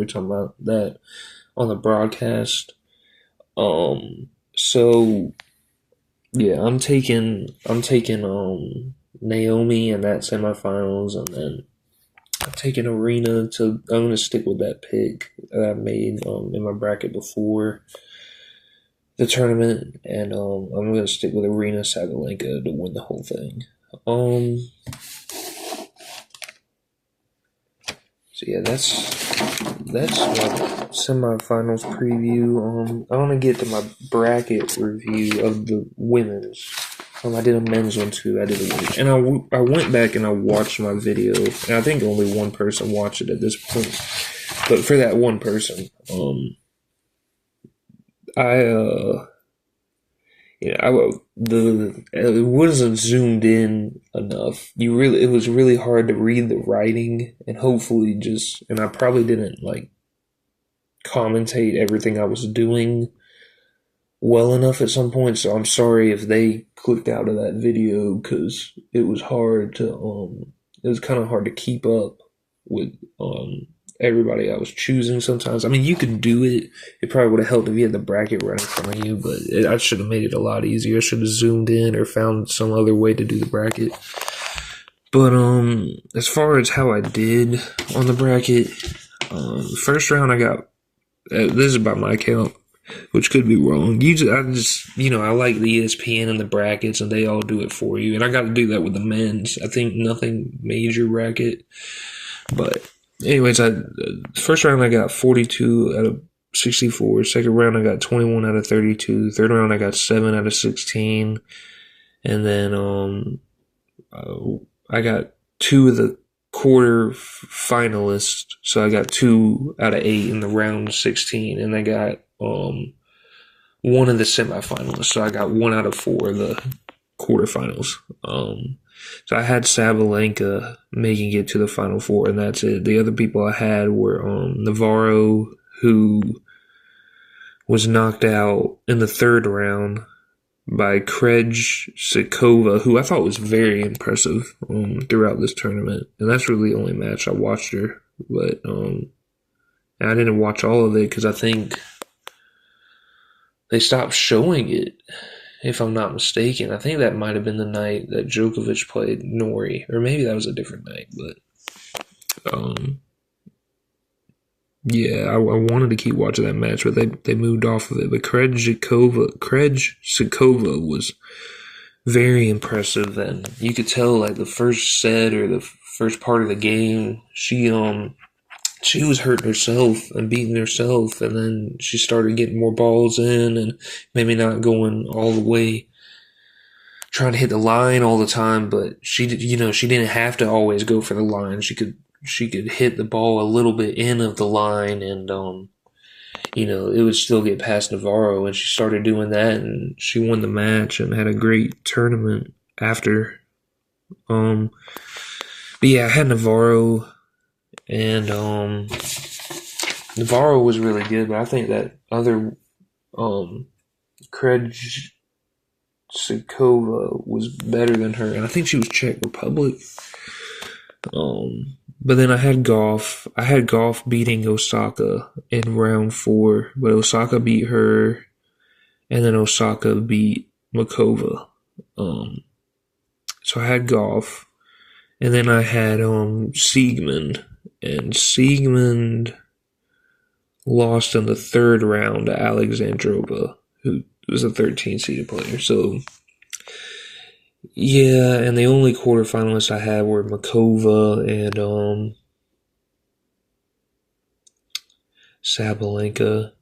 we're talking about that on the broadcast. So yeah, I'm taking Naomi in that semifinals, and then I'm taking Arena to. I'm gonna stick with that pick that I made in my bracket before the tournament, and I'm gonna stick with Arena Sabalenka to win the whole thing. Um, so yeah, that's my semifinals preview. I want to get to my bracket review of the women's. I did a men's one too. I did a women's, and I went back and I watched my video, and I think only one person watched it at this point. But for that one person, I it wasn't zoomed in enough. It was really hard to read the writing, and and I probably didn't like commentate everything I was doing well enough at some point. So I'm sorry if they clicked out of that video, because it was it was kind of hard to keep up with everybody I was choosing sometimes. I mean, you could do it. It probably would have helped if you had the bracket right in front of you, but I should have made it a lot easier. I should have zoomed in or found some other way to do the bracket. But as far as how I did on the bracket, first round I got, this is by my count, which could be wrong. Usually I like the ESPN and the brackets, and they all do it for you. And I got to do that with the men's. I think nothing major bracket, but anyways, first round I got 42 out of 64. Second round I got 21 out of 32. Third round I got 7 out of 16. And then I got 2 of the quarter finalists, so I got 2 out of 8 in the round 16, and I got 1 of the semifinalists, so I got 1 out of 4 of the quarterfinals. So I had Sabalenka making it to the final 4, and that's it. The other people I had were Navarro, who was knocked out in the third round by Krejcikova, who I thought was very impressive throughout this tournament. And that's really the only match I watched her. But I didn't watch all of it because I think they stopped showing it, if I'm not mistaken. I think that might have been the night that Djokovic played Nori, or maybe that was a different night. But yeah, I wanted to keep watching that match, but they moved off of it. But Krejcikova was very impressive, and you could tell like the first set or the first part of the game, she was hurting herself and beating herself, and then she started getting more balls in, and maybe not going all the way, trying to hit the line all the time. But she didn't have to always go for the line. She could hit the ball a little bit in of the line, and it would still get past Navarro, and she started doing that, and she won the match and had a great tournament after. But yeah, I had Navarro, and Navarro was really good, but I think that other Krejcikova was better than her, and I think she was Czech Republic. But then I had Goff. I had Goff beating Osaka in round 4, but Osaka beat her, and then Osaka beat Makova. So I had Goff, and then I had Siegmund, and Siegmund lost in the third round to Alexandrova, who was a 13-seeded player. So yeah, and the only quarterfinalists I had were Makova and Sabalenka.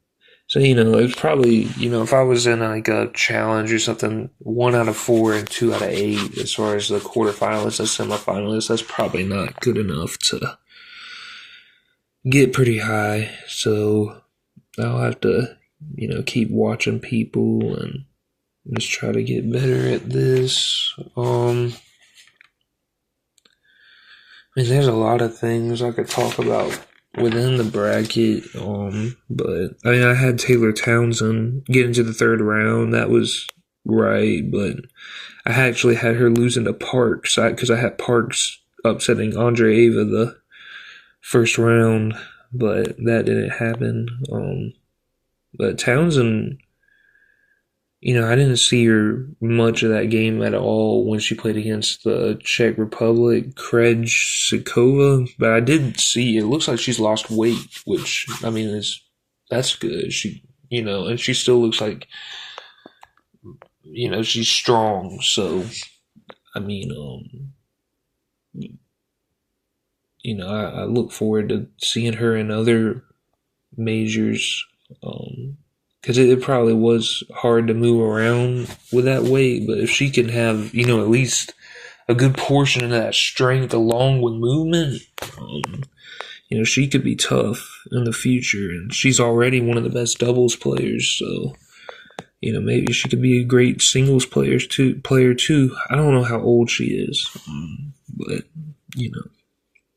So, it was probably, if I was in like a challenge or something, 1 out of 4 and 2 out of 8 as far as the quarterfinalists and semifinalists, that's probably not good enough to get pretty high. So I'll have to, keep watching people and just try to get better at this. I mean, there's a lot of things I could talk about within the bracket, but I mean, I had Taylor Townsend get into the third round. That was right, but I actually had her losing to Parks because I had Parks upsetting Andre Ava the first round. but that didn't happen. But Townsend, I didn't see her much of that game at all when she played against the Czech Republic, Krejcikova. But I did see it looks like she's lost weight, which I mean is that's good. And she still looks like she's strong. So I mean, I look forward to seeing her in other majors. Because it probably was hard to move around with that weight, but if she can have, at least a good portion of that strength along with movement, she could be tough in the future. And she's already one of the best doubles players, so maybe she could be a great singles player too. I don't know how old she is, but